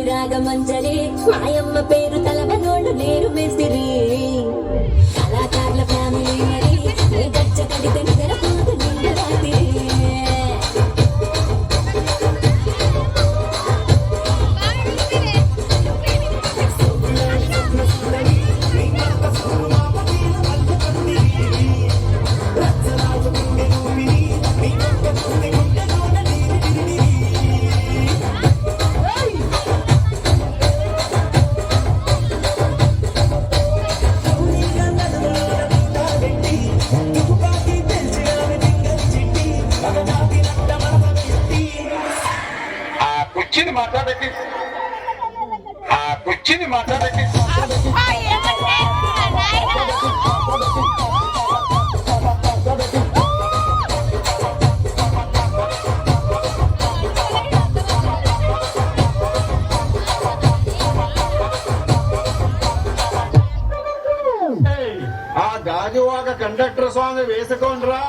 రాగమంజరి మాయమ్మ పేరు తలవనోళ్ళు లేరు మెసిరి కళాకారుల ఫ్యామిలీ మరి గచ్చ కడితే నిద్రపోదు నిండు రాత్రి కూర్చుని మాట్లాడండి. ఆ గాజువాక కండక్టర్ సాంగ్ వేసుకోండిరా.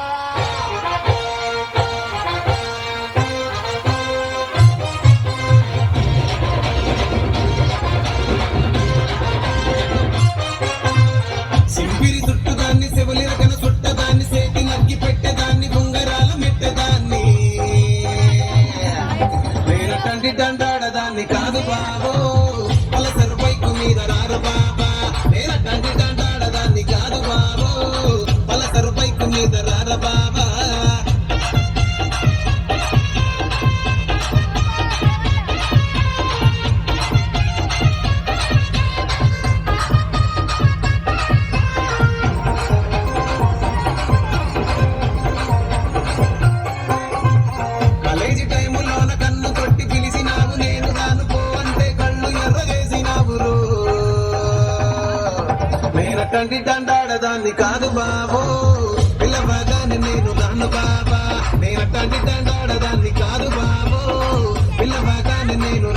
సింపిరి చుట్టుదాన్ని శివలిరకన చుట్టదాన్ని సేతి నగ్గి పెట్టేదాన్ని బొంగరాల మెట్టదాన్ని నేనటంటి దండాడదాన్ని కాదు బాబో పలసరు బైకు మీద రారు బాబా నేనటంటి దండాడదాన్ని కాదు బాబో పలసరు బైకు మీద రార బాబా కంటి దండాడదాన్ని కాదు బాబో పిల్లబాగానే నేను రాను బాబా నేను కంటి దండాడదాన్ని కాదు బాబో పిల్లబాగానే నేను